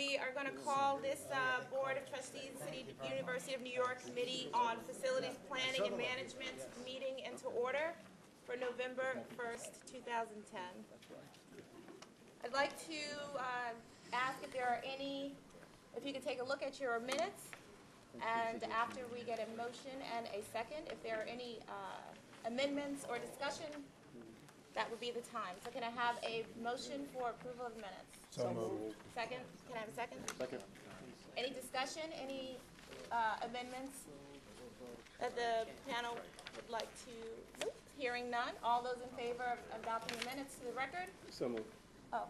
We are going to call this Board of Trustees, City University of New York Committee on Facilities Planning and Management meeting into order for November 1st, 2010. I'd like to ask if there are any, if you could take a look at your minutes, and after we get a motion and a second, if there are any amendments or discussion, that would be the time. So can I have a motion for approval of the minutes? So moved. Second? Can I have a second? Second. Any discussion, any amendments that the panel would like to? Nope. Hearing none. All those in favor of adopting the minutes to the record? So moved. Oh.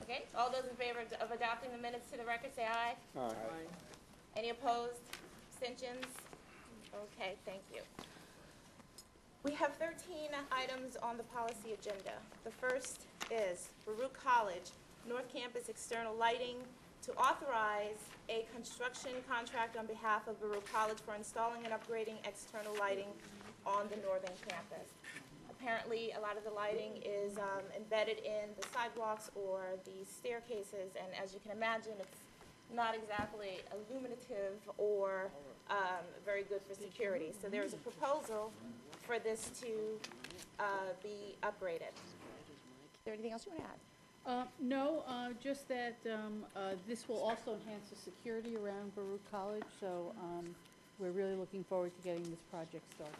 Okay. All those in favor of adopting the minutes to the record, say aye. Aye. Any opposed? Abstentions? Okay, thank you. We have 13 items on the policy agenda. The first is Baruch College, North Campus external lighting, to authorize a construction contract on behalf of Baruch College for installing and upgrading external lighting on the northern campus. Apparently, a lot of the lighting is embedded in the sidewalks or the staircases, and as you can imagine, it's not exactly illuminative or very good for security. So there is a proposal for this to be upgraded. Is there anything else you want to add? No, just that this will also enhance the security around Baruch College, so we're really looking forward to getting this project started.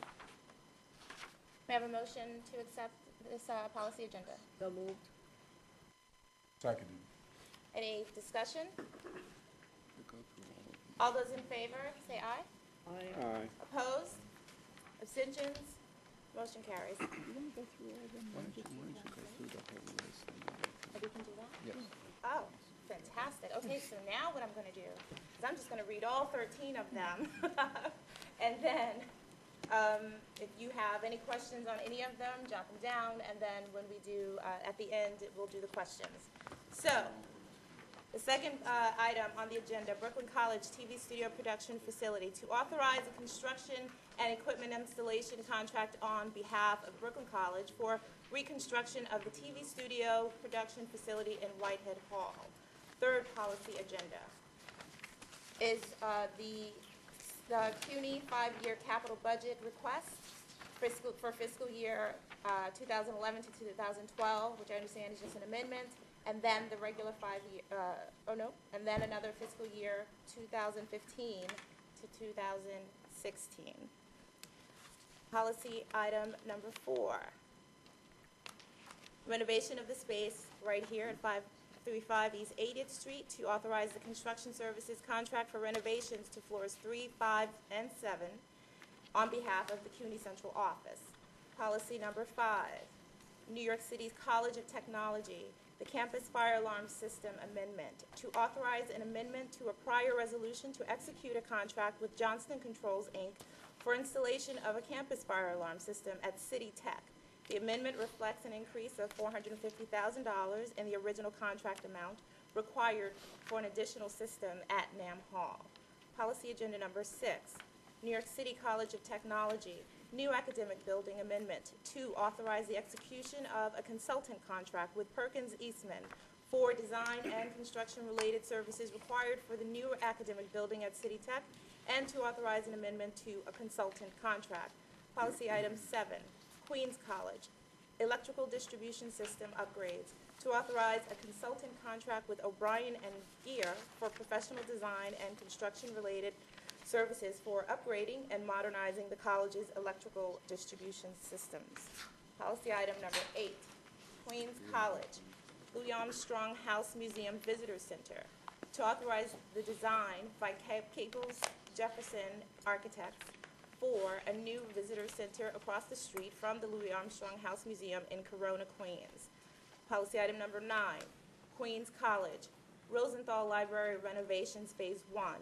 May I have a motion to accept this policy agenda? So moved. Second. Any discussion? All those in favor, say aye. Aye. Opposed? Abstentions? Motion carries. You want to go through all of them? Why don't you go through the whole list? Oh, we can do that? Yes. Oh, fantastic. Okay, so now what I'm going to do is I'm just going to read all 13 of them. And then if you have any questions on any of them, jot them down. And then when we do, at the end, we'll do the questions. So the second item on the agenda, Brooklyn College TV studio production facility, to authorize a construction and equipment installation contract on behalf of Brooklyn College for reconstruction of the TV studio production facility in Whitehead Hall. Third policy agenda is the CUNY 5-year capital budget request for fiscal year 2011 to 2012, which I understand is just an amendment, and then the regular 5-year, and then another fiscal year 2015 to 2016. Policy item number 4, renovation of the space right here at 535 East 80th Street to authorize the construction services contract for renovations to floors 3, 5, and 7 on behalf of the CUNY Central Office. Policy number 5, New York City's College of Technology, the Campus Fire Alarm System Amendment, to authorize an amendment to a prior resolution to execute a contract with Johnston Controls, Inc. for installation of a campus fire alarm system at City Tech. The amendment reflects an increase of $450,000 in the original contract amount required for an additional system at NAM Hall. Policy agenda number 6, New York City College of Technology, new academic building amendment to authorize the execution of a consultant contract with Perkins Eastman for design and construction-related services required for the new academic building at City Tech, and to authorize an amendment to a consultant contract. Policy item 7, Queens College, electrical distribution system upgrades, to authorize a consultant contract with O'Brien and Gear for professional design and construction-related services for upgrading and modernizing the college's electrical distribution systems. Policy item number 8, Queens College, Louis Armstrong House Museum Visitor Center, to authorize the design by Caples Jefferson Architects for a new visitor center across the street from the Louis Armstrong House Museum in Corona, Queens. Policy item number 9, Queens College, Rosenthal Library renovations Phase 1,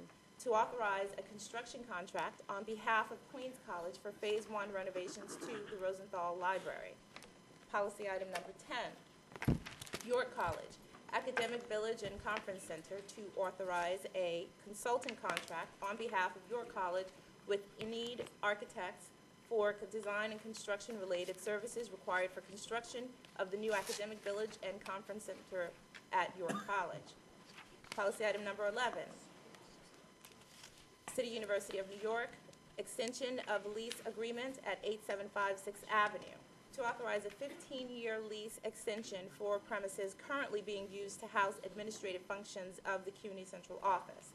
to authorize a construction contract on behalf of Queens College for Phase 1 renovations to the Rosenthal Library. Policy item number 10, York College, Academic Village and Conference Center, to authorize a consultant contract on behalf of York College with Enid Architects for design and construction-related services required for construction of the new academic village and conference center at York College. Policy item number 11, City University of New York, extension of lease agreement at 8756 Sixth Avenue. To authorize a 15-year lease extension for premises currently being used to house administrative functions of the CUNY Central Office.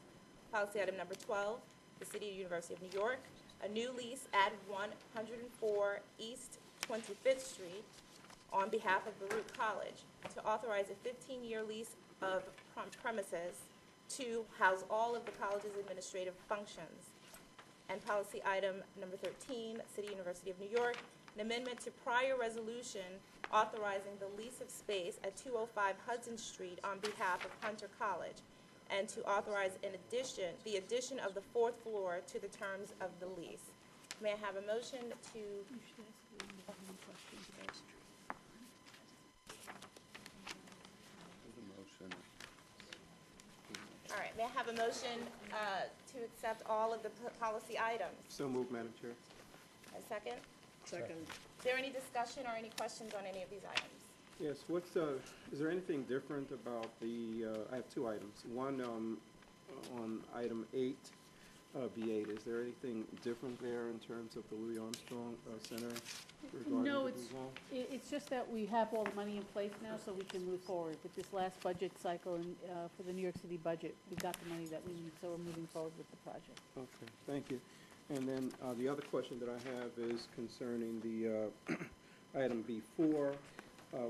Policy item number 12, the City University of New York, a new lease at 104 East 25th Street on behalf of Baruch College to authorize a 15-year lease of premises to house all of the college's administrative functions. And policy item number 13, City University of New York, an amendment to prior resolution authorizing the lease of space at 205 Hudson Street on behalf of Hunter College, and to authorize the addition of the 4th floor to the terms of the lease. May I have a motion to? All right, may I have a motion to accept all of the policy items? So moved, Madam Chair. A second? Second. Is there any discussion or any questions on any of these items? Yes, is there anything different about I have two items. One, on item 8, B8, is there anything different there in terms of the Louis Armstrong Center regarding No, the it's, design? it's just that we have all the money in place now, so we can move forward. With this last budget cycle and, for the New York City budget, we got the money that we need, so we're moving forward with the project. Okay, thank you. And then the other question that I have is concerning the item B4.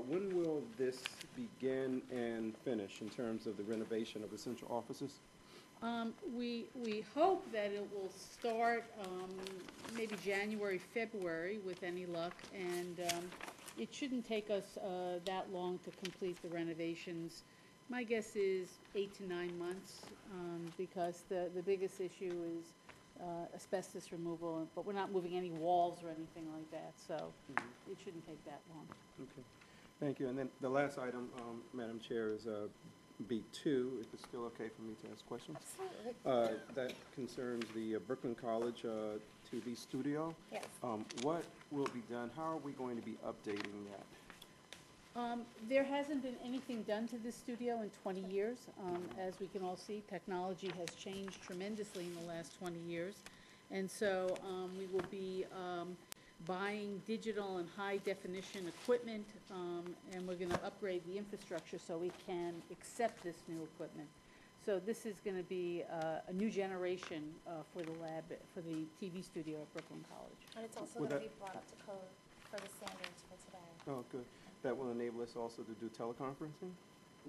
When will this begin and finish in terms of the renovation of the central offices? We hope that it will start maybe January, February with any luck, and it shouldn't take us that long to complete the renovations. My guess is 8 to 9 months, because the biggest issue is asbestos removal, but we're not moving any walls or anything like that, so it shouldn't take that long. Okay, thank you. And then the last item, Madam Chair, is B2, if it's still okay for me to ask questions. Absolutely. That concerns the Brooklyn College TV studio. Yes. What will be done? How are we going to be updating that? There hasn't been anything done to this studio in 20 years. As we can all see, technology has changed tremendously in the last 20 years. And so we will be buying digital and high-definition equipment, and we're going to upgrade the infrastructure so we can accept this new equipment. So this is going to be a new generation for the lab, for the TV studio at Brooklyn College. And it's also Would going to that- be brought up to code for the standards for today. Oh, good. That will enable us also to do teleconferencing?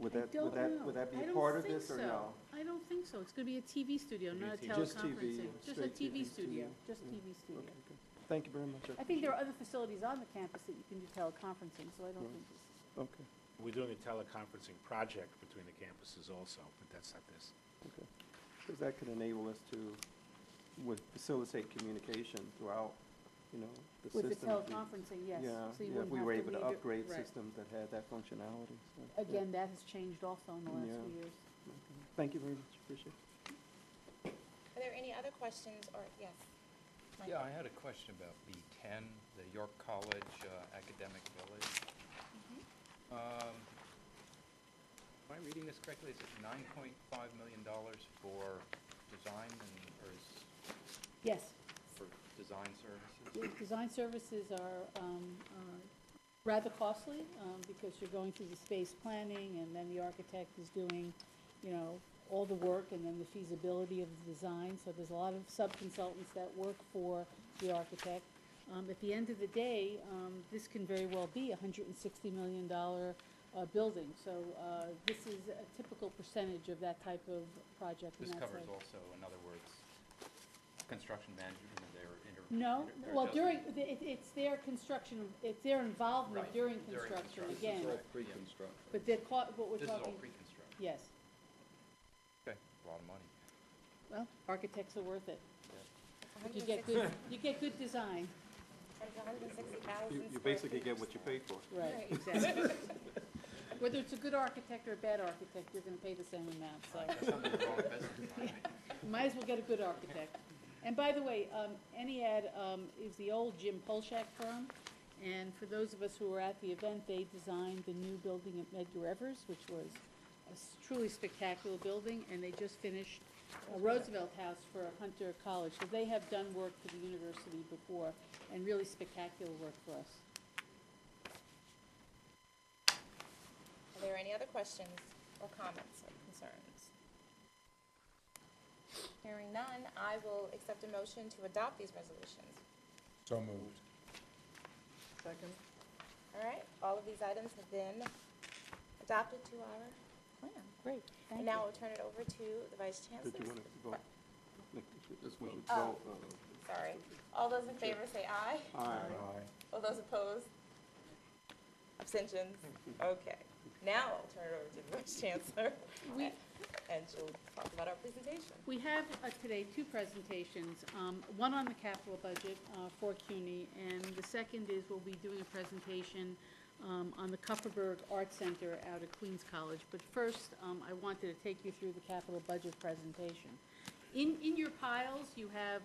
Would I that, don't know. would that be I a don't part of think this or so. no? I don't think so. It's going to be a TV studio, not a Just TV, teleconferencing. Just a straight TV TV studio, studio. just TV studio. Okay, good. Thank you very much. I think there are other facilities on the campus that you can do teleconferencing, so I don't think this is. Okay, We're doing a teleconferencing project between the campuses also, but that's not this. okay. Because that could enable us to, facilitate communication throughout, the With the system. teleconferencing, yes. Yeah, So you yeah, if wouldn't we have were to able to read it- upgrade right. systems that had that functionality. So, yeah. Again, that has changed also in the last Yeah. few years. Okay. Thank you very much, appreciate it. Are there any other questions, or, yes? Michael? Yeah, I had a question about B10, the York College Academic Village. Am I reading this correctly? Is it $9.5 million for design or Yes. for design services? The design services are rather costly, because you're going through the space planning, and then the architect is doing, all the work, and then the feasibility of the design. So there's a lot of sub-consultants that work for the architect. At the end of the day, this can very well be a $160 million building. So this is a typical percentage of that type of project. This and that's covers like- also, in other words, construction management and their No, or well, doesn't? it's their construction, it's their involvement Right, during during construction, construction. again. This is all pre-construction. But what we're This is all talking, pre-construction. yes. Okay, a lot of money. Well, architects are worth it. Yeah. You get good, you get good design. It's 160,000 You basically get what you pay for. Right, exactly. Whether it's a good architect or a bad architect, you're gonna pay the same amount, so Something's wrong with business. you might as well get a good architect. And by the way, Ennead is the old Jim Polshak firm, and for those of us who were at the event, they designed the new building at Medgar Evers, which was a truly spectacular building, and they just finished a Roosevelt House for Hunter College. So they have done work for the university before, and really spectacular work for us. Are there any other questions or comments or concerns? Hearing none, I will accept a motion to adopt these resolutions. So moved. Second. All right, all of these items have been adopted to our plan. Great, thank And you. now we'll turn it over to the Vice Chancellor. Did you want to vote? This one, Oh. vote, Sorry. All those in favor say aye. aye. All those opposed? Abstentions? Okay. Now I'll turn it over to the Vice Chancellor, and she'll talk about our presentation. We have today two presentations, one on the capital budget for CUNY, and the second is we'll be doing a presentation on the Kupferberg Art Center out at Queens College. But first, I wanted to take you through the capital budget presentation. In your piles, you have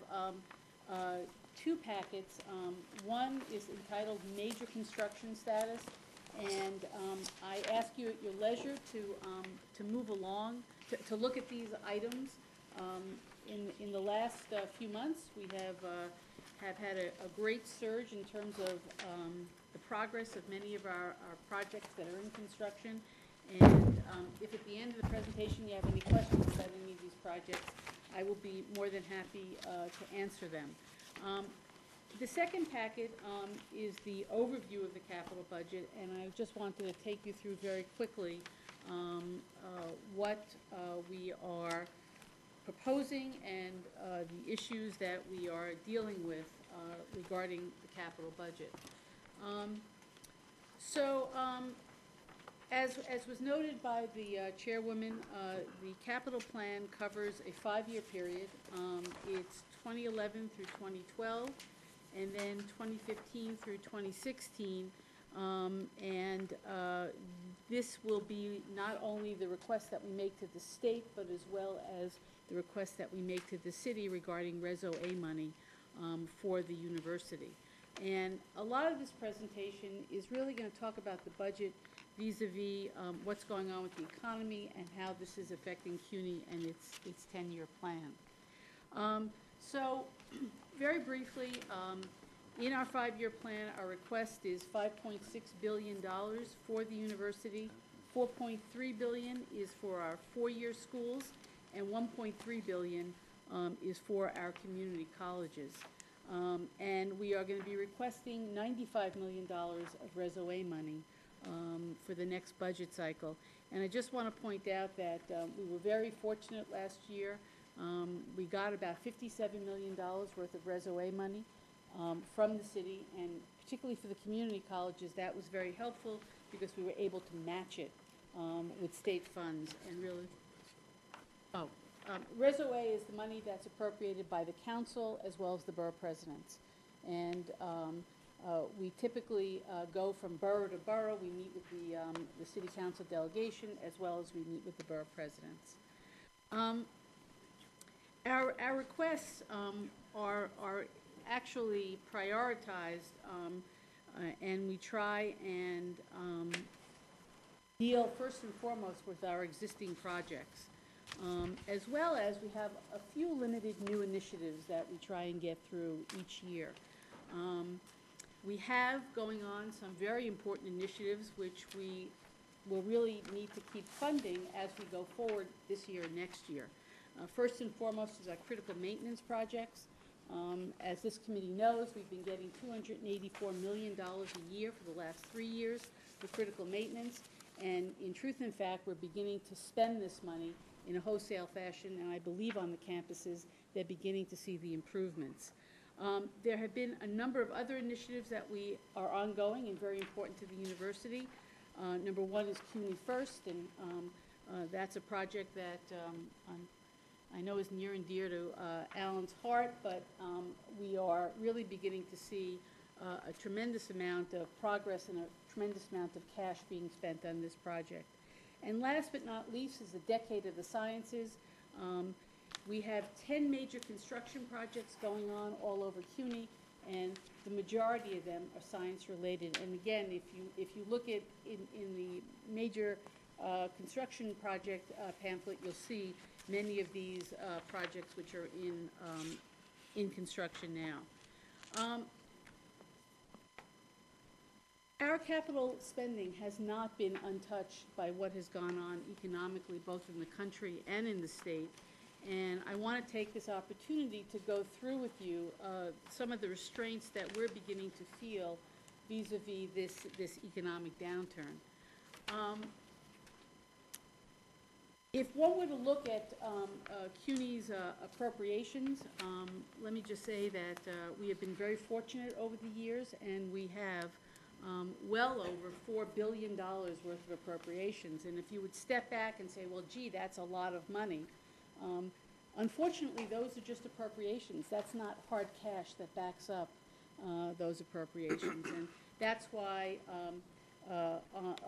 two packets. One is entitled Major Construction Status, and I ask you at your leisure to move along, to look at these items. In the last few months, we have had a great surge in terms of the progress of many of our projects that are in construction. And if at the end of the presentation you have any questions about any of these projects, I will be more than happy to answer them. The second packet is the overview of the capital budget, and I just wanted to take you through very quickly what we are proposing and the issues that we are dealing with regarding the capital budget. As was noted by the chairwoman, the capital plan covers a 5-year period. It's 2011 through 2012, and then 2015 through 2016. This will be not only the request that we make to the state, but as well as the request that we make to the city regarding Reso A money for the university. And a lot of this presentation is really going to talk about the budget vis-a-vis what's going on with the economy and how this is affecting CUNY and its 10-year plan. So very briefly, in our 5-year plan, our request is $5.6 billion for the university. $4.3 billion is for our 4-year schools, and $1.3 billion is for our community colleges. And we are going to be requesting $95 million of Reso A money for the next budget cycle. And I just want to point out that we were very fortunate last year. We got about $57 million worth of Reso A money from the city, and particularly for the community colleges, that was very helpful because we were able to match it with state funds and really. Reso A is the money that's appropriated by the council as well as the borough presidents. And we typically go from borough to borough. We meet with the city council delegation as well as we meet with the borough presidents. Our requests are actually prioritized, and we try and deal first and foremost with our existing projects, as well as we have a few limited new initiatives that we try and get through each year. We have going on some very important initiatives which we will really need to keep funding as we go forward this year and next year. First and foremost is our critical maintenance projects. As this committee knows, we've been getting $284 million a year for the last 3 years for critical maintenance. And in truth and fact, we're beginning to spend this money in a wholesale fashion, and I believe on the campuses, they're beginning to see the improvements. There have been a number of other initiatives that we are ongoing and very important to the university. Number one is CUNY First, and that's a project that I know is near and dear to Alan's heart, but we are really beginning to see a tremendous amount of progress and a tremendous amount of cash being spent on this project. And last but not least is the Decade of the Sciences. We have 10 major construction projects going on all over CUNY, and the majority of them are science-related. And again, if you look at in the major construction project pamphlet, you'll see many of these projects which are in construction now. Our capital spending has not been untouched by what has gone on economically, both in the country and in the state. And I want to take this opportunity to go through with you some of the restraints that we're beginning to feel vis-a-vis this economic downturn. If one were to look at CUNY's appropriations, let me just say that we have been very fortunate over the years, and we have well over $4 billion worth of appropriations. And if you would step back and say, well, gee, that's a lot of money, unfortunately, those are just appropriations. That's not hard cash that backs up those appropriations. And that's why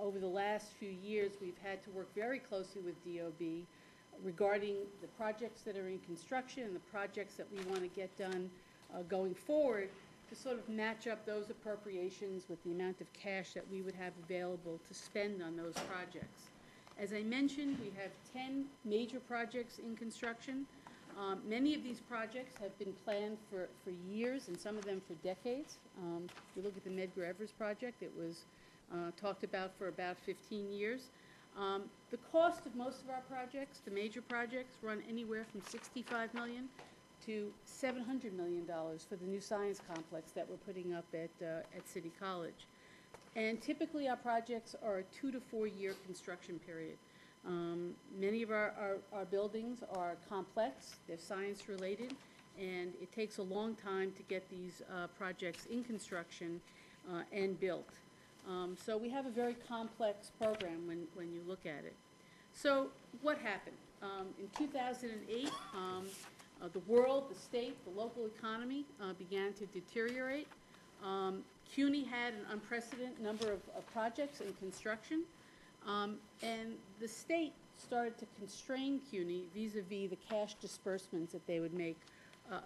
over the last few years, we've had to work very closely with DOB regarding the projects that are in construction and the projects that we want to get done going forward, to sort of match up those appropriations with the amount of cash that we would have available to spend on those projects. As I mentioned, we have 10 major projects in construction. Many of these projects have been planned for years, and some of them for decades. If you look at the Medgar Evers project, it was talked about for about 15 years. The cost of most of our projects, the major projects, run anywhere from $65 million to $700 million for the new science complex that we're putting up at City College. And typically our projects are a 2 to 4 year construction period. Many of our buildings are complex, they're science related, and it takes a long time to get these projects in construction and built. So we have a very complex program when you look at it. So what happened? In 2008, the world, the state, the local economy began to deteriorate. CUNY had an unprecedented number of projects in construction, and the state started to constrain CUNY vis-a-vis the cash disbursements that they would make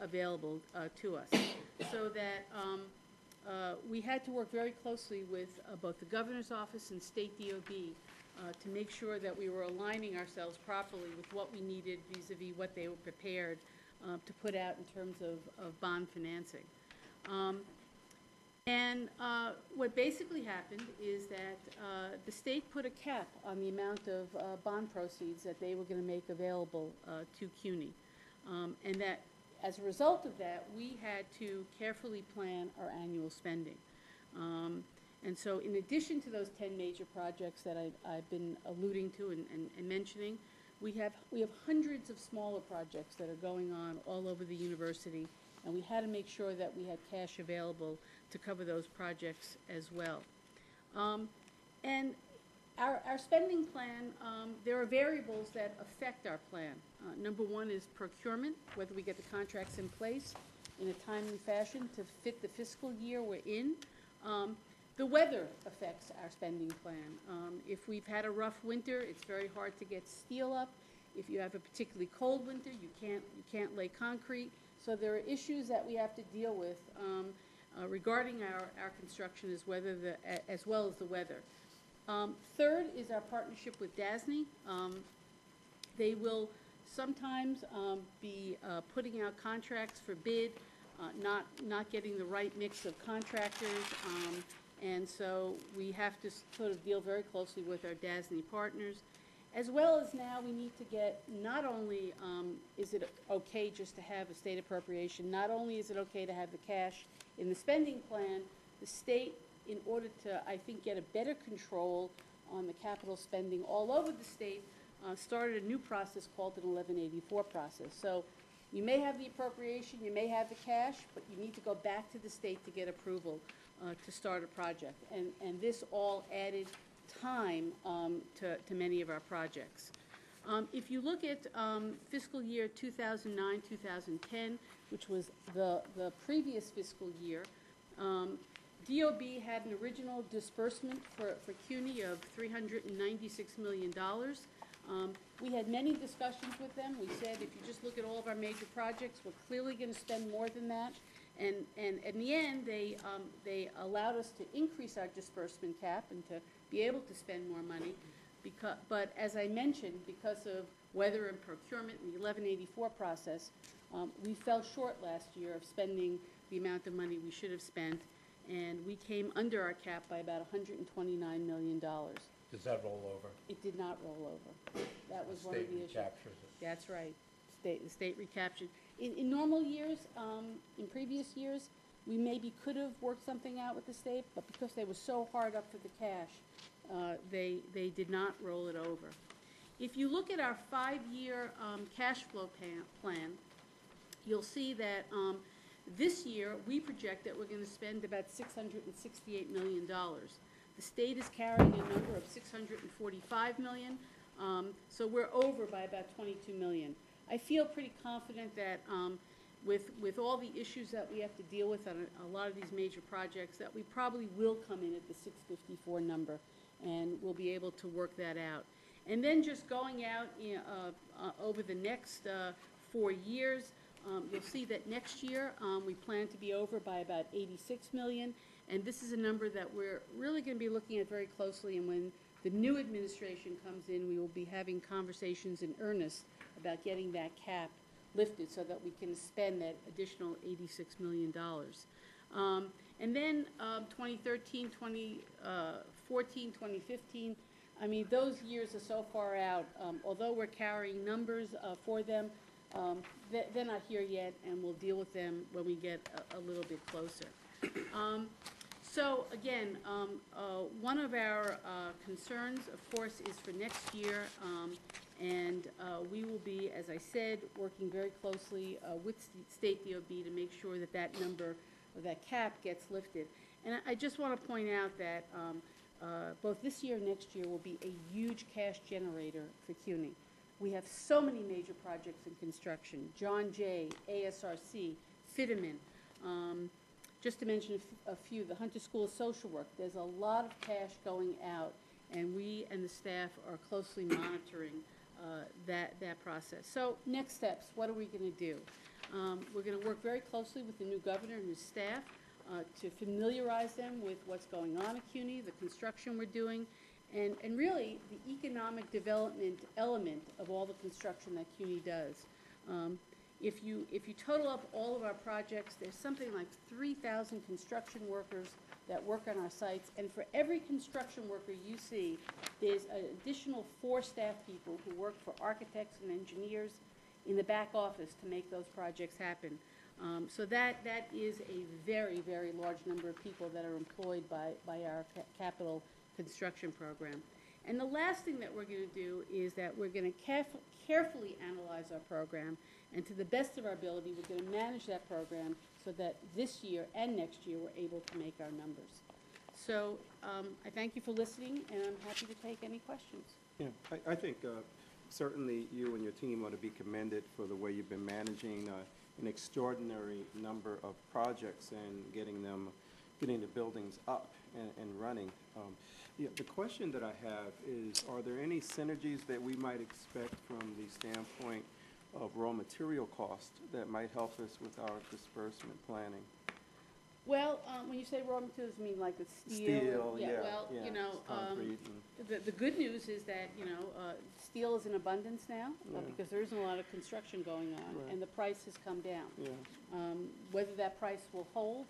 available to us. So that we had to work very closely with both the governor's office and state DOB to make sure that we were aligning ourselves properly with what we needed vis-a-vis what they were prepared to put out in terms of bond financing. And what basically happened is that the state put a cap on the amount of bond proceeds that they were going to make available to CUNY. And that as a result of that, we had to carefully plan our annual spending. And so in addition to those 10 major projects that I've been alluding to and mentioning, we have hundreds of smaller projects that are going on all over the university, and we had to make sure that we had cash available to cover those projects as well. And our spending plan, there are variables that affect our plan. Number one is procurement, whether we get the contracts in place in a timely fashion to fit the fiscal year we're in. The weather affects our spending plan. If we've had a rough winter, it's very hard to get steel up. If you have a particularly cold winter, you can't lay concrete. So there are issues that we have to deal with regarding our construction as well as the weather. Third is our partnership with DASNY. They will sometimes be putting out contracts for bid, not getting the right mix of contractors, and so we have to sort of deal very closely with our DASNY partners, as well as now we need to get, not only is it okay just to have a state appropriation, not only is it okay to have the cash in the spending plan, the state, in order to, I think, get a better control on the capital spending all over the state, started a new process called an 1184 process. So you may have the appropriation, you may have the cash, but you need to go back to the state to get approval to start a project. And this all added time to many of our projects. If you look at fiscal year 2009-2010, which was the previous fiscal year, DOB had an original disbursement for CUNY of $396 million. We had many discussions with them. We said, if you just look at all of our major projects, we're clearly gonna spend more than that. And in the end, they allowed us to increase our disbursement cap and to be able to spend more money. But as I mentioned, because of weather and procurement and the 1184 process, we fell short last year of spending the amount of money we should have spent, and we came under our cap by about $129 million. Does that roll over? It did not roll over. That was one of the issues. State recaptures it. That's right. The state recaptured. In normal years, in previous years, we maybe could have worked something out with the state, but because they were so hard up for the cash, they did not roll it over. If you look at our 5-year cash flow plan, you'll see that this year we project that we're going to spend about $668 million. The state is carrying a number of $645 million, so we're over by about $22 million. I feel pretty confident that with all the issues that we have to deal with on a lot of these major projects, that we probably will come in at the 654 number, and we'll be able to work that out. And then just going out over the next 4 years, you'll see that next year we plan to be over by about $86 million, and this is a number that we're really going to be looking at very closely, and when the new administration comes in, we will be having conversations in earnest about getting that cap lifted so that we can spend that additional $86 million. And then 2013, 2014, 2015, I mean, those years are so far out. Although we're carrying numbers for them, they're not here yet, and we'll deal with them when we get a little bit closer. So again, one of our concerns, of course, is for next year, and we will be, as I said, working very closely with State DOB to make sure that that number, or that cap, gets lifted. And I just want to point out that both this year and next year will be a huge cash generator for CUNY. We have so many major projects in construction: John Jay, ASRC, Fitterman. Just to mention a few, the Hunter School of Social Work. There's a lot of cash going out, and we and the staff are closely monitoring that process. So next steps, what are we going to do? We're going to work very closely with the new governor and his staff to familiarize them with what's going on at CUNY, the construction we're doing, and really the economic development element of all the construction that CUNY does. If you total up all of our projects, there's something like 3,000 construction workers that work on our sites, and for every construction worker you see, there's an additional 4 staff people who work for architects and engineers in the back office to make those projects happen. So that is a very, very large number of people that are employed by our capital construction program. And the last thing that we're going to do is that we're going to carefully analyze our program, and to the best of our ability, we're going to manage that program so that this year and next year we're able to make our numbers. So I thank you for listening, and I'm happy to take any questions. Yeah, I think certainly you and your team ought to be commended for the way you've been managing an extraordinary number of projects and getting the buildings up and running. Yeah, the question that I have is, are there any synergies that we might expect from the standpoint of raw material cost that might help us with our disbursement planning? Well, when you say raw materials, you mean like the steel? Steel, yeah, Well, yeah, you know, concrete the good news is that, you know, steel is in abundance now Yeah. because there isn't a lot of construction going on, Right. and the price has come down. Yeah. Whether that price will hold,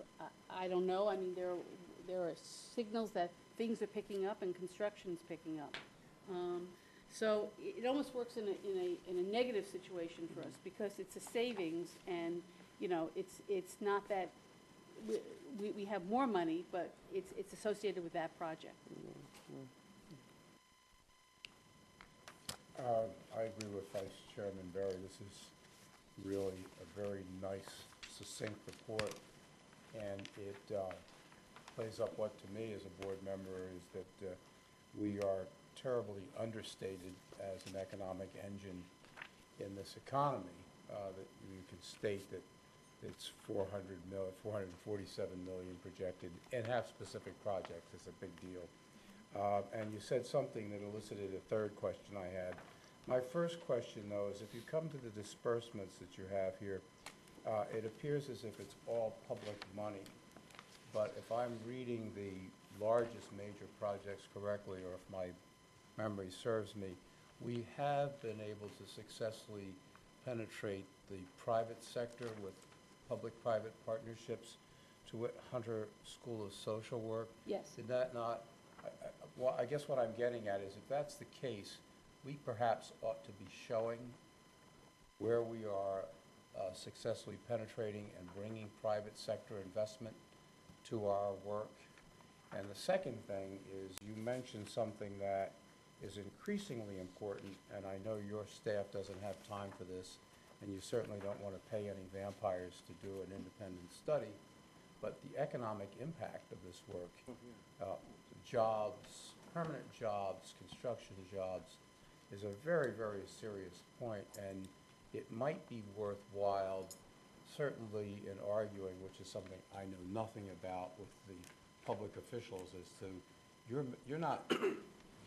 I don't know. I mean, there are signals that things are picking up and construction's picking up. So it almost works in a negative situation for us because it's a savings, and you know, it's not that we have more money, but it's associated with that project. I agree with Vice Chairman Berry. This is really a very nice, succinct report, and it plays up what to me as a board member is that we are terribly understated as an economic engine in this economy. That you could state that it's 447 million projected, and have specific projects. It's a big deal. And you said something that elicited a third question I had. My first question, though, is if you come to the disbursements that you have here, it appears as if it's all public money. But if I'm reading the largest major projects correctly, or if my memory serves me, we have been able to successfully penetrate the private sector with public-private partnerships to Hunter School of Social Work. Yes. Did that not, well, I guess what I'm getting at is if that's the case, we perhaps ought to be showing where we are successfully penetrating and bringing private sector investment to our work. And the second thing is you mentioned something that is increasingly important, and I know your staff doesn't have time for this, and you certainly don't want to pay any vampires to do an independent study, but the economic impact of this work, jobs, permanent jobs, construction jobs, is a very, very serious point, and it might be worthwhile, certainly in arguing, which is something I know nothing about with the public officials, as to you're not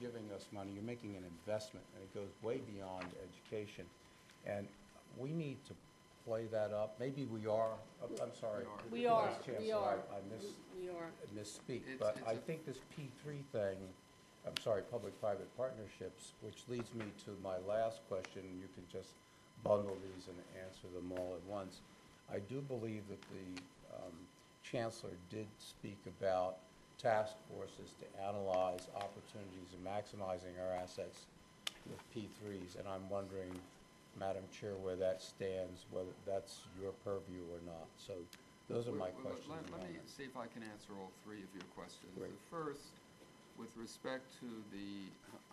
giving us money, you're making an investment, and it goes way beyond education. And we need to play that up. Maybe we are, I'm sorry. We are. Vice Chancellor, We are. I We are. misspeak, It's- but it's I a- think this P3 thing, I'm sorry, public-private partnerships, which leads me to my last question, and you can just bundle these and answer them all at once. I do believe that the Chancellor did speak about task forces to analyze opportunities and maximizing our assets with P3s, and I'm wondering, Madam Chair, where that stands, whether that's your purview or not. So those are my questions. Let me see if I can answer all three of your questions. Great. The first, with respect to the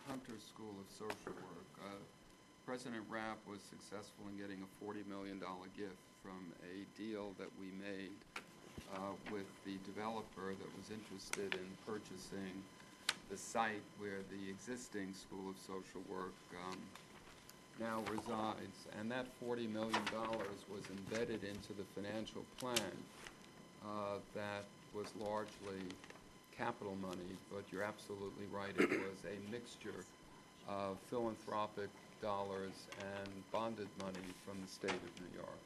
Hunter School of Social Work, President Rapp was successful in getting a $40 million gift from a deal that we made with the developer that was interested in purchasing the site where the existing School of Social Work now resides. And that $40 million was embedded into the financial plan that was largely capital money, but you're absolutely right, it was a mixture of philanthropic dollars and bonded money from the state of New York.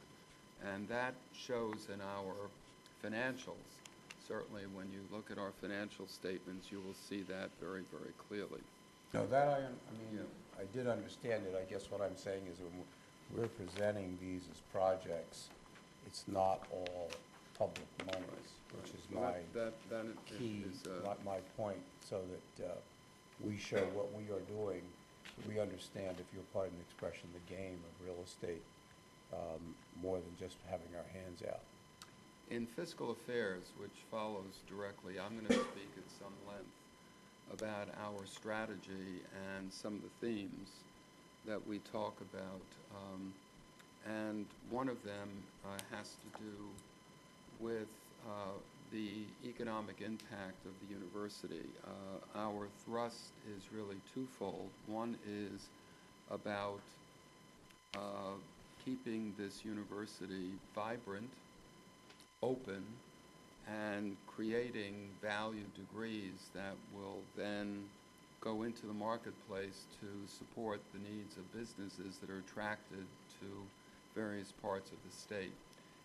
And that shows in our financials. Certainly, when you look at our financial statements, you will see that very, very clearly. No, that I mean, Yeah. I did understand it. I guess what I'm saying is when we're presenting these as projects, it's not all public monies, which is Well, my that key, is, my point, so that we show what we are doing. We understand, if you're pardon the expression, the game of real estate, more than just having our hands out. In fiscal affairs, which follows directly, I'm going to speak at some length about our strategy and some of the themes that we talk about. And one of them has to do with the economic impact of the university. Our thrust is really twofold. One is about keeping this university vibrant, open, and creating value degrees that will then go into the marketplace to support the needs of businesses that are attracted to various parts of the state.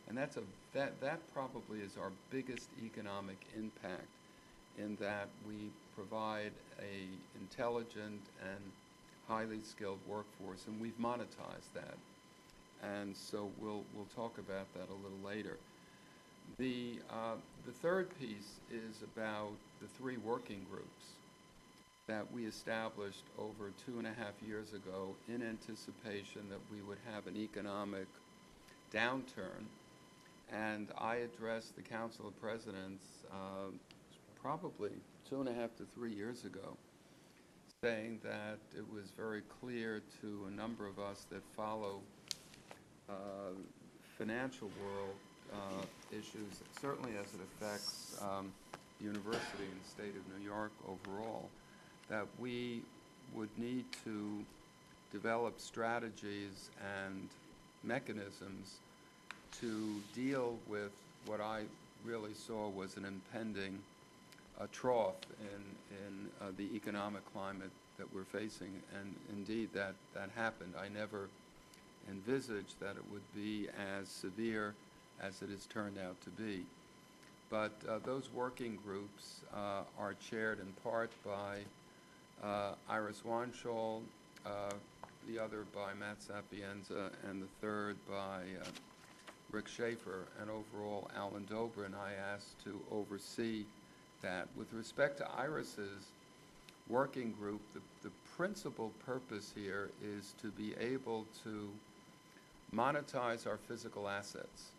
And that probably is our biggest economic impact, in that we provide a intelligent and highly skilled workforce, and we've monetized that. And so we'll talk about that a little later. The third piece is about the three working groups that we established over 2.5 years ago in anticipation that we would have an economic downturn. And I addressed the Council of Presidents probably 2.5 to 3 years ago, saying that it was very clear to a number of us that follow financial world issues, certainly as it affects the university and the state of New York overall, that we would need to develop strategies and mechanisms to deal with what I really saw was an impending trough in the economic climate that we're facing, and indeed that happened. I never envisaged that it would be as severe as it has turned out to be. But those working groups are chaired in part by Iris Wanshall, the other by Matt Sapienza, and the third by Rick Schaefer, and overall Alan Dobrin I asked to oversee that. With respect to Iris's working group, the principal purpose here is to be able to monetize our physical assets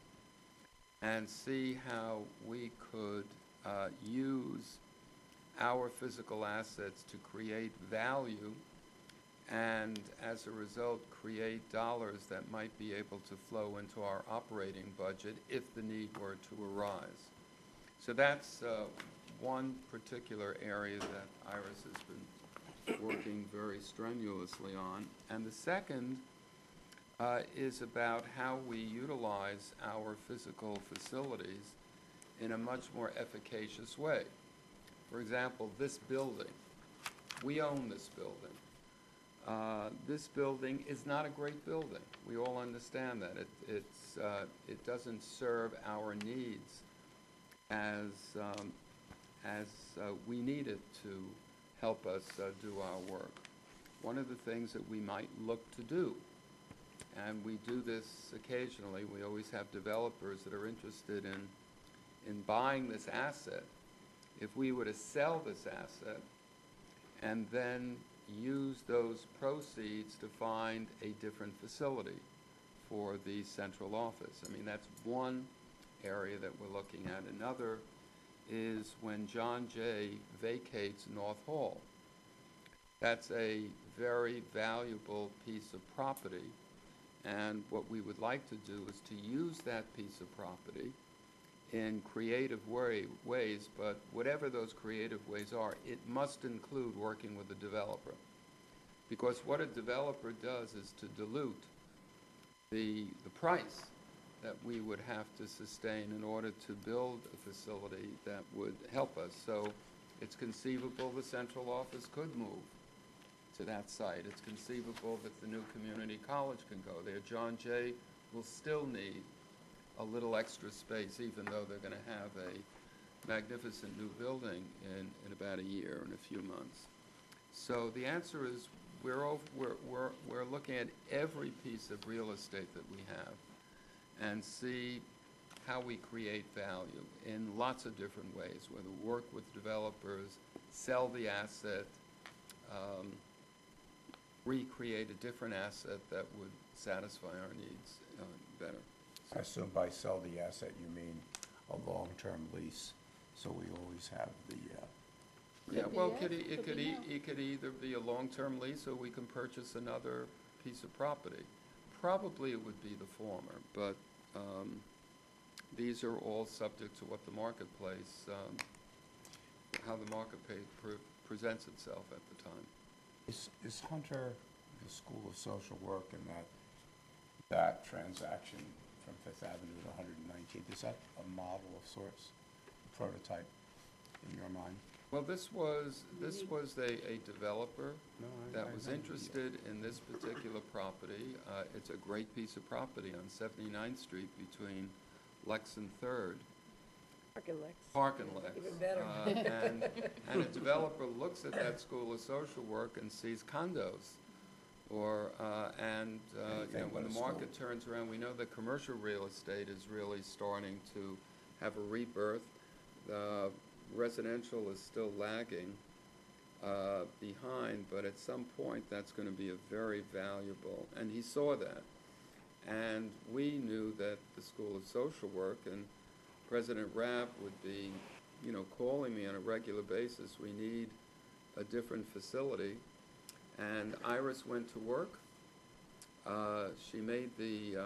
and see how we could use our physical assets to create value and as a result create dollars that might be able to flow into our operating budget if the need were to arise. So that's one particular area that Iris has been working very strenuously on. And the second is about how we utilize our physical facilities in a much more efficacious way. For example, this building. We own this building. This building is not a great building. We all understand that. It doesn't serve our needs as we need it to help us do our work. One of the things that we might look to do, and we do this occasionally, we always have developers that are interested in buying this asset. If we were to sell this asset and then use those proceeds to find a different facility for the central office. I mean, that's one area that we're looking at. Another is when John Jay vacates North Hall. That's a very valuable piece of property, and what we would like to do is to use that piece of property in creative ways, but whatever those creative ways are, it must include working with a developer. Because what a developer does is to dilute the price that we would have to sustain in order to build a facility that would help us. So it's conceivable the central office could move to that site. It's conceivable that the new community college can go there. John Jay will still need a little extra space, even though they're going to have a magnificent new building in about a year and a few months. So the answer is we're looking at every piece of real estate that we have and see how we create value in lots of different ways, whether work with developers, sell the asset, recreate a different asset that would satisfy our needs better. I assume by sell the asset you mean a long-term lease, so we always have the, Yeah, Could be well, yes, it could either be a long-term lease or we can purchase another piece of property. Probably it would be the former, but these are all subject to what the marketplace, how the marketplace presents itself at the time. is Hunter, the School of Social Work, and that transaction from Fifth Avenue to 119th, is that a model of sorts, a prototype in your mind? Well, this was a developer No, that was interested in this particular property. It's a great piece of property on 79th Street between Lex and 3rd. Park and Lex. Even better. And a developer looks at that School of Social Work and sees condos. Or, when the market turns around, we know that commercial real estate is really starting to have a rebirth. Residential is still lagging behind, but at some point that's going to be a very valuable, and he saw that. And we knew that the School of Social Work, and President Rapp would be, calling me on a regular basis, we need a different facility. And Iris went to work. She made the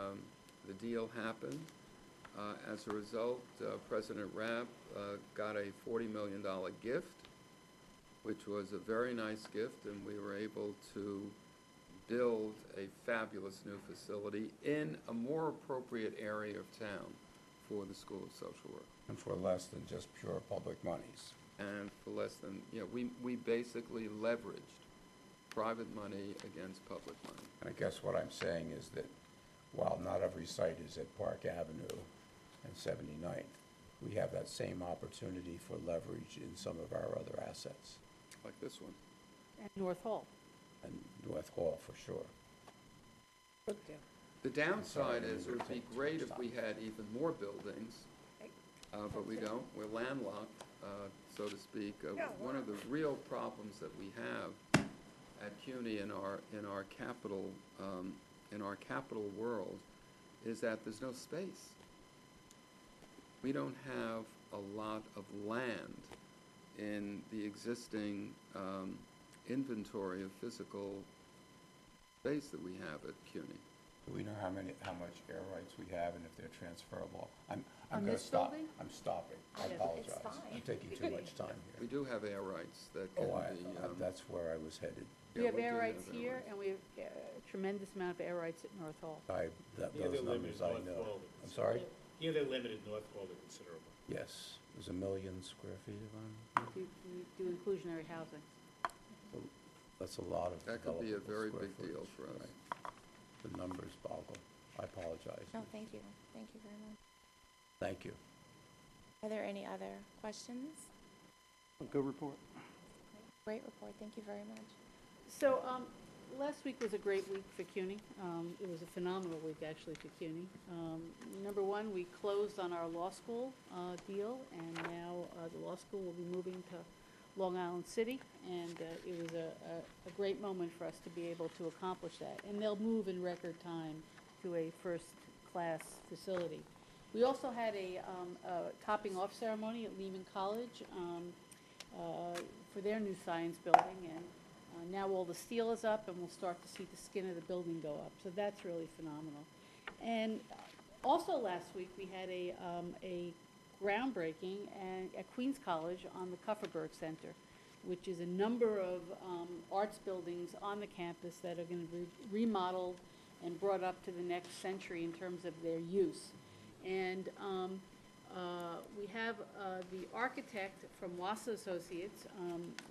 deal happen. As a result, President Rapp got a $40 million gift, which was a very nice gift, and we were able to build a fabulous new facility in a more appropriate area of town for the School of Social Work. And for less than just pure public monies. And for less than, we basically leveraged private money against public money. And I guess what I'm saying is that while not every site is at Park Avenue and 79th, we have that same opportunity for leverage in some of our other assets, Like this one. And North Hall. and North Hall for sure. The downside Sorry, is it would be we're great taking if we had even more buildings, but we don't. We're landlocked, so to speak. One of the real problems that we have at CUNY in our capital world is that there's no space. We don't have a lot of land in the existing inventory of physical space that we have at CUNY. Do we know how much air rights we have and if they're transferable? I'm On gonna this stop. building? I'm stopping. I It's apologize. fine. I'm taking too much time We here. do have air rights that can Oh, be. that's where I was headed. We yeah, have we air do rights have air here, rights. and we have a tremendous amount of air rights at North Hall. Those numbers I know. I'm sorry? Here they're limited, North Hall they're considerable. Yes, there's 1 million square feet of them. We do inclusionary housing. That's a lot of That could be a developable very square big deal footage, for us. right. The numbers boggle. I apologize. No, thank you. Thank you very much. Thank you. Are there any other questions? Good report. Great report. Thank you very much. So, last week was a great week for CUNY. It was a phenomenal week, actually, for CUNY. Number one, we closed on our law school deal, and now the law school will be moving to Long Island City, and it was a great moment for us to be able to accomplish that. And they'll move in record time to a first-class facility. We also had a topping off ceremony at Lehman College for their new science building, and now all the steel is up, and we'll start to see the skin of the building go up. So that's really phenomenal. And also last week, we had a groundbreaking at Queens College on the Kupferberg Center, which is a number of arts buildings on the campus that are going to be remodeled and brought up to the next century in terms of their use. And we have the architect from Wassa Associates,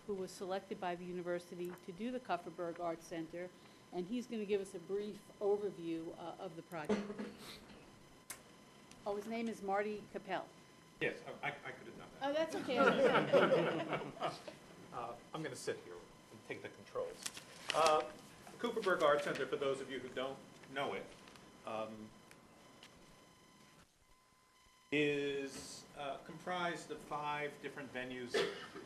who was selected by the university to do the Kupferberg Arts Center, and he's going to give us a brief overview of the project. Oh, his name is Marty Capel. Yes, I could have done that. Oh, that's okay. I'm going to sit here and take the controls. The Kupferberg Art Center, for those of you who don't know it, is comprised of 5 different venues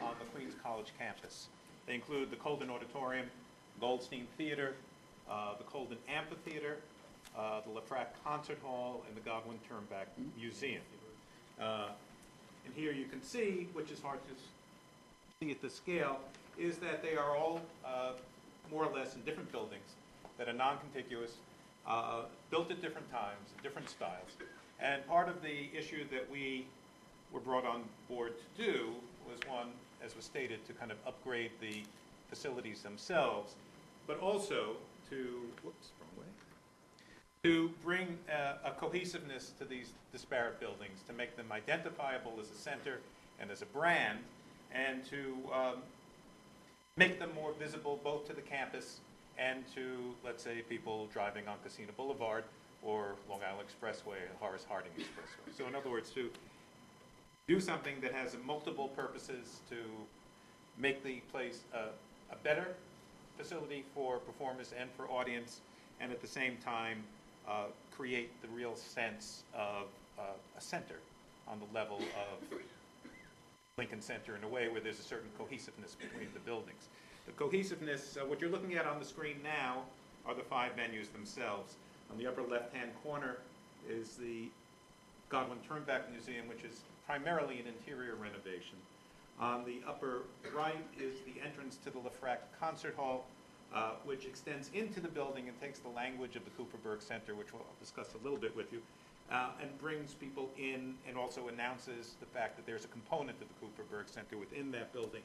on the Queens College campus. They include the Coldin Auditorium, Goldstein Theater, the Coldin Amphitheater, the LaFrac Concert Hall, and the Godwin Museum. And here you can see, which is hard to see at the scale, is that they are all more or less in different buildings that are non-contiguous, built at different times, different styles. And part of the issue that we were brought on board to do was one, as was stated, to kind of upgrade the facilities themselves, but also to, to bring a cohesiveness to these disparate buildings, to make them identifiable as a center and as a brand, and to make them more visible both to the campus and to, let's say, people driving on Casino Boulevard or Long Island Expressway, Horace Harding Expressway. So in other words, to do something that has multiple purposes to make the place a better facility for performers and for audience, and at the same time create the real sense of a center on the level of Lincoln Center in a way where there's a certain cohesiveness between the buildings. The cohesiveness, what you're looking at on the screen now are the 5 venues themselves. On the upper left-hand corner is the Godwin Museum, which is primarily an interior renovation. On the upper right is the entrance to the LaFrac Concert Hall, which extends into the building and takes the language of the Kupferberg Center, which we'll discuss a little bit with you, and brings people in and also announces the fact that there's a component of the Kupferberg Center within that building.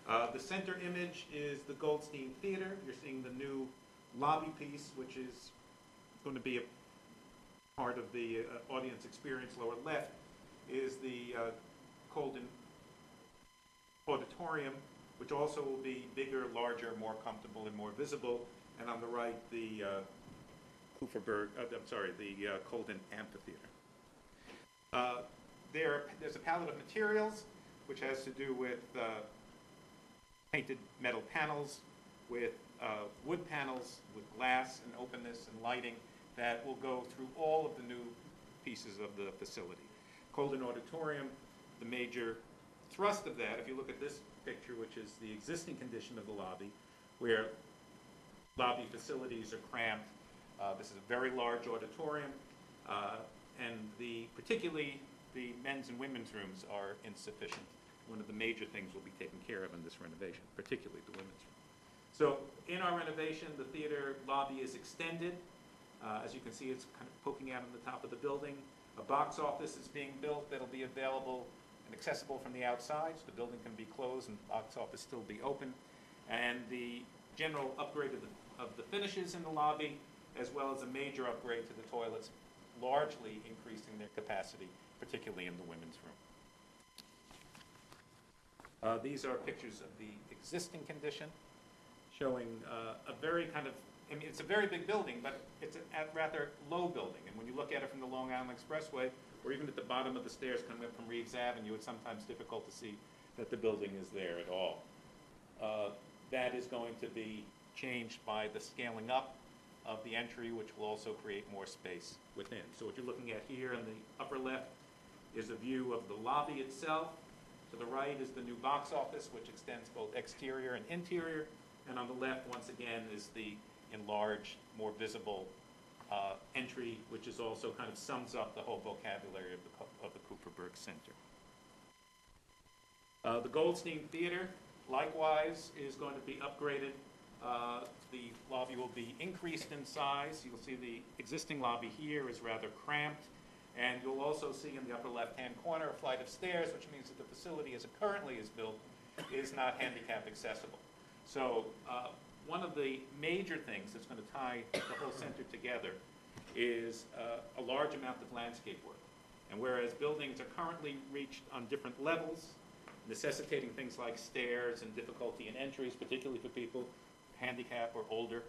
The center image is the Goldstein Theater. You're seeing the new lobby piece, which is going to be a part of the audience experience. Lower left is the Coldin Auditorium, which also will be bigger, larger, more comfortable, and more visible. And on the right, the Coldin Amphitheater. There's a palette of materials, which has to do with painted metal panels, with wood panels, with glass and openness and lighting that will go through all of the new pieces of the facility. Coldin Auditorium, the major thrust of that, if you look at this picture, which is the existing condition of the lobby, where lobby facilities are cramped. This is a very large auditorium, and particularly the men's and women's rooms are insufficient. One of the major things will be taken care of in this renovation, particularly the women's room. So in our renovation, the theater lobby is extended. As you can see, it's kind of poking out on the top of the building. A box office is being built that'll be available and accessible from the outside. So the building can be closed and the box office still be open. And the general upgrade of the finishes in the lobby, as well as a major upgrade to the toilets, largely increasing their capacity, particularly in the women's room. These are pictures of the existing condition, showing a very kind of, I mean, it's a very big building, but it's a rather low building. And when you look at it from the Long Island Expressway, or even at the bottom of the stairs coming up from Reeves Avenue, it's sometimes difficult to see that the building is there at all. That is going to be changed by the scaling up of the entry, which will also create more space within. So what you're looking at here in the upper left is a view of the lobby itself. To the right is the new box office, which extends both exterior and interior. And on the left, once again, is the enlarged, more visible entry, which is also kind of sums up the whole vocabulary of the Kupferberg Center. The Goldstein Theater, likewise, is going to be upgraded. The lobby will be increased in size. You'll see the existing lobby here is rather cramped. And you'll also see in the upper left-hand corner a flight of stairs, which means that the facility as it currently is built is not handicap accessible. So one of the major things that's going to tie the whole center together is a large amount of landscape work. And whereas buildings are currently reached on different levels, necessitating things like stairs and difficulty in entries, particularly for people handicapped or older,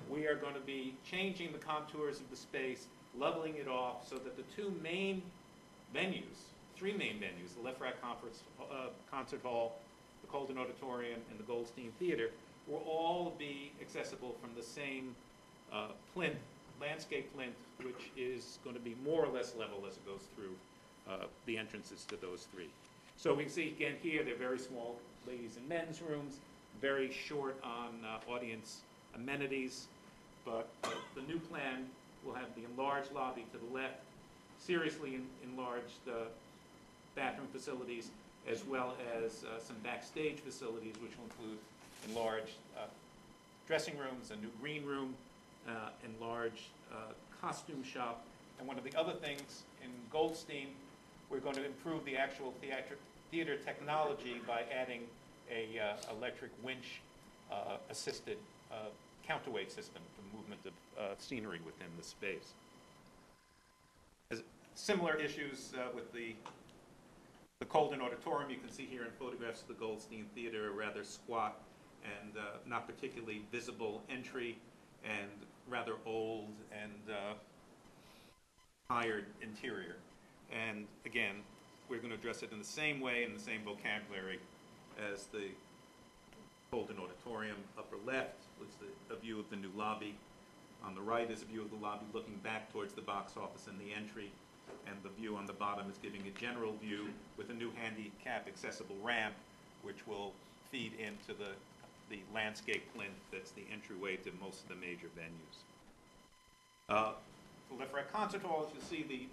we are going to be changing the contours of the space, leveling it off so that the three main venues, the Left Rack Concert Hall, the Coldin Auditorium, and the Goldstein Theater, will all be accessible from the same plinth, landscape plinth, which is going to be more or less level as it goes through the entrances to those three. So we can see again here, they're very small ladies and men's rooms, very short on audience amenities, but the new plan will have the enlarged lobby to the left, seriously enlarged bathroom facilities, as well as some backstage facilities, which will include enlarged dressing rooms, a new green room, enlarged costume shop. And one of the other things in Goldstein, we're going to improve the actual theater technology by adding a electric winch assisted counterweight system for movement of scenery within the space. Similar issues with the Coldin Auditorium. You can see here in photographs of the Goldstein Theater, a rather squat and not particularly visible entry, and rather old and tired interior. And again, we're going to address it in the same way, in the same vocabulary as the Coldin Auditorium. Upper left was a view of the new lobby. On the right is a view of the lobby looking back towards the box office and the entry. And the view on the bottom is giving a general view with a new handicap accessible ramp, which will feed into the landscape plinth that's the entryway to most of the major venues. The Left Rack Concert Hall, as you see, the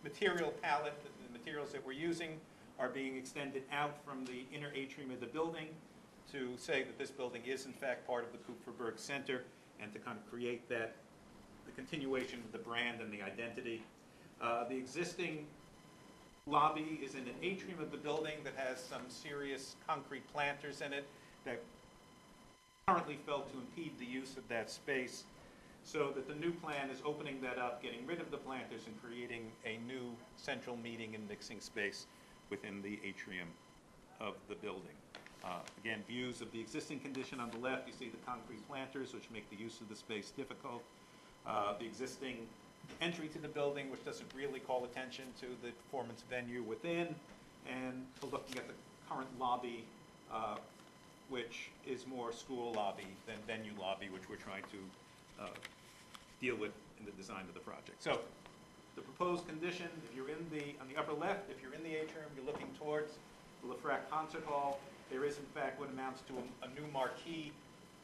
material palette, the materials that we're using are being extended out from the inner atrium of the building to say that this building is in fact part of the Kupferberg Center, and to kind of create that, the continuation of the brand and the identity. The existing lobby is in an atrium of the building that has some serious concrete planters in it that currently felt to impede the use of that space, so that the new plan is opening that up, getting rid of the planters, and creating a new central meeting and mixing space within the atrium of the building. Again, views of the existing condition on the left, you see the concrete planters, which make the use of the space difficult. The existing entry to the building, which doesn't really call attention to the performance venue within, and looking at the current lobby, which is more school lobby than venue lobby, which we're trying to deal with in the design of the project. So the proposed condition, if you're on the upper left, if you're in the atrium, you're looking towards the LaFrac Concert Hall. There is, in fact, what amounts to a new marquee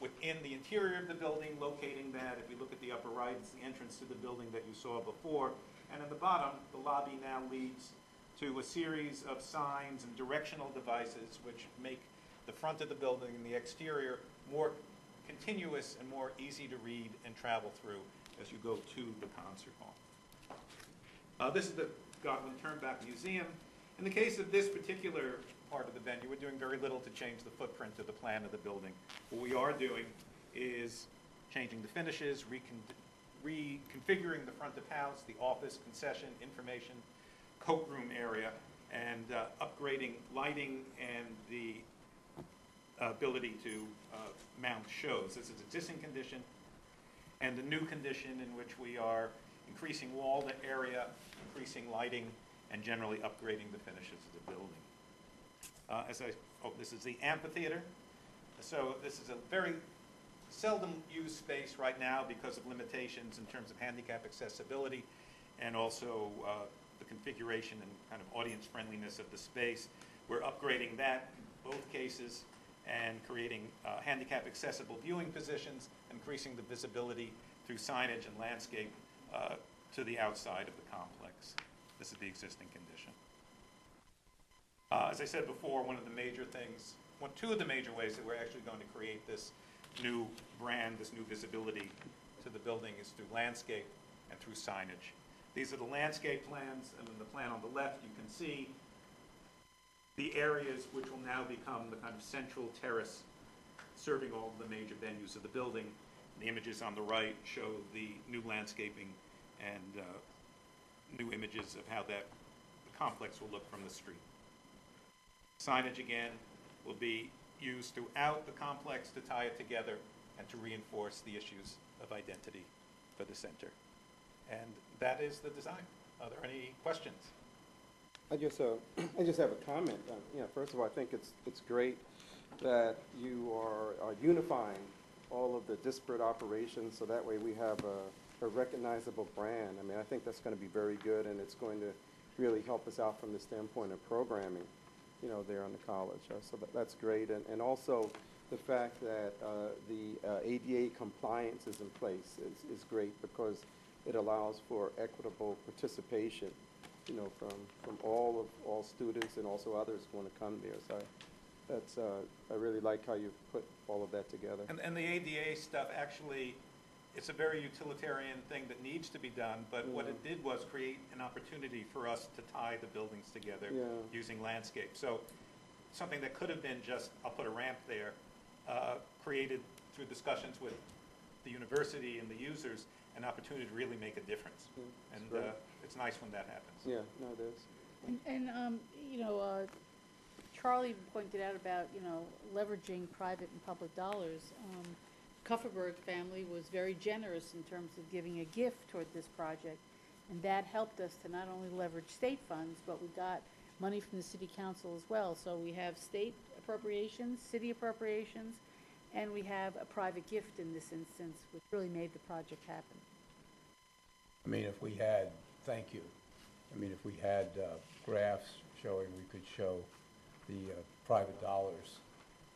within the interior of the building, locating that. If you look at the upper right, it's the entrance to the building that you saw before. And at the bottom, the lobby now leads to a series of signs and directional devices which make the front of the building and the exterior more continuous and more easy to read and travel through as you go to the concert hall. This is the Godwin Museum. In the case of this particular part of the venue, we're doing very little to change the footprint of the plan of the building. What we are doing is changing the finishes, reconfiguring the front of house, the office, concession, information, coat room area, and upgrading lighting and the ability to mount shows. This is existing condition, and the new condition in which we are increasing wall area, increasing lighting, and generally upgrading the finishes of the building. This is the amphitheater. So this is a very seldom used space right now because of limitations in terms of handicap accessibility and also the configuration and kind of audience friendliness of the space. We're upgrading that in both cases and creating handicap accessible viewing positions, increasing the visibility through signage and landscape to the outside of the complex. This is the existing condition. As I said before, two of the major ways that we're actually going to create this new brand, this new visibility to the building is through landscape and through signage. These are the landscape plans, and in the plan on the left you can see the areas which will now become the kind of central terrace serving all of the major venues of the building. The images on the right show the new landscaping and new images of how the complex will look from the street. Signage, again, will be used throughout the complex to tie it together and to reinforce the issues of identity for the center. And that is the design. Are there any questions? I just have a comment. First of all, I think it's great that you are unifying all of the disparate operations, so that way we have a recognizable brand. I mean, I think that's going to be very good, and it's going to really help us out from the standpoint of programming, there on the college. So that's great, and also the fact that the ADA compliance is in place is great because it allows for equitable participation, from all students and also others who want to come there. So I really like how you put all of that together. And the ADA stuff, actually, it's a very utilitarian thing that needs to be done, but what it did was create an opportunity for us to tie the buildings together using landscape. So something that could have been just, I'll put a ramp there, created through discussions with the university and the users, an opportunity to really make a difference. And it's nice when that happens. Yeah, no, it is. And Charlie pointed out about, leveraging private and public dollars. Kufferberg family was very generous in terms of giving a gift toward this project, and that helped us to not only leverage state funds, but we got money from the city council as well. So we have state appropriations, city appropriations, and we have a private gift in this instance, which really made the project happen. I mean, if we had, thank you. I mean, if we had graphs showing, we could show the private dollars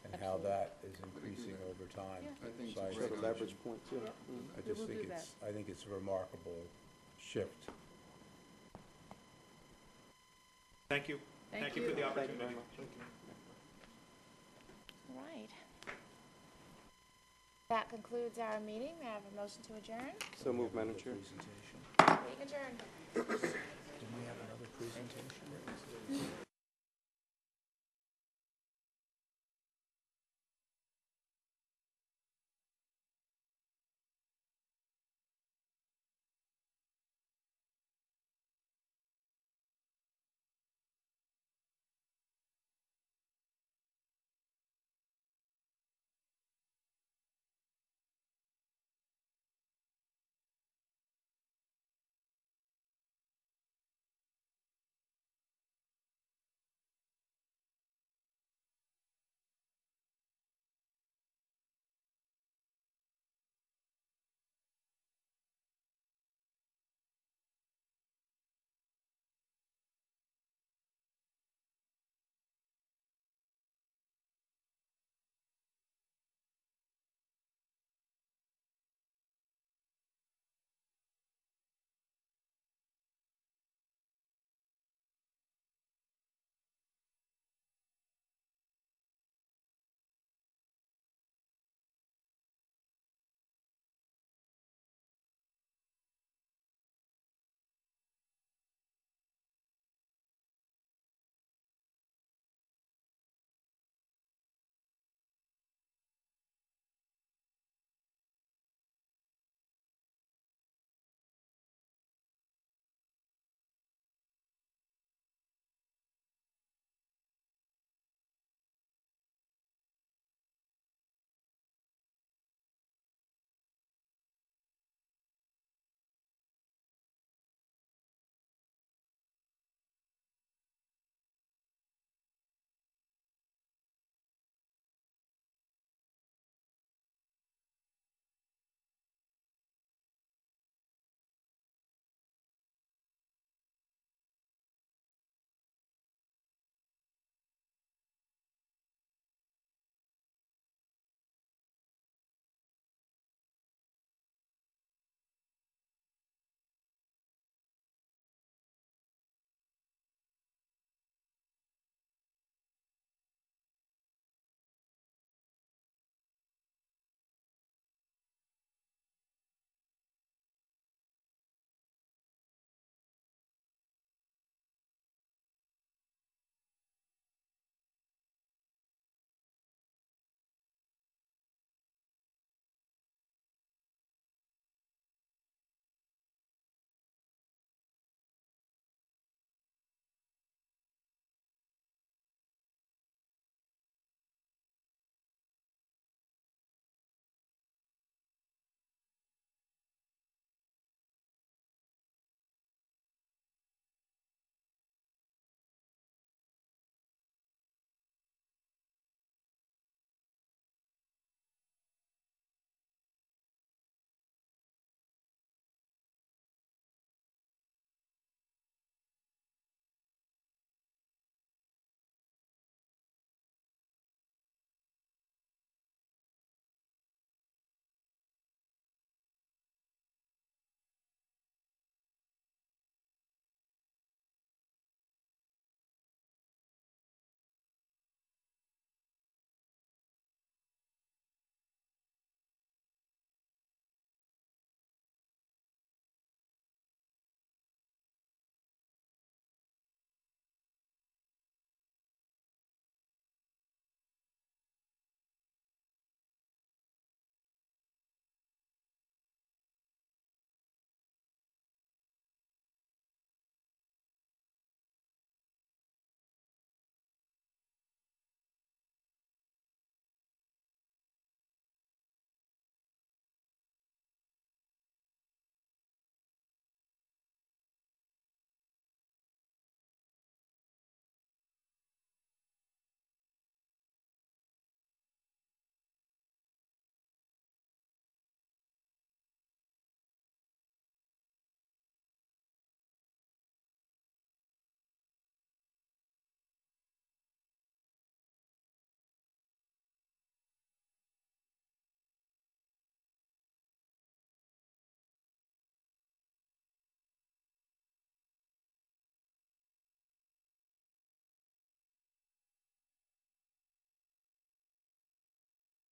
and how that is increasing over time. I think So it's Show the great. leverage point, too. I We just will think do I think it's a remarkable shift. Thank you. Thank you you. for the Thank you opportunity. very much. All right. That concludes our meeting. May I have a motion to adjourn? So move, Madam Chair. Meeting adjourned. Didn't we have another presentation?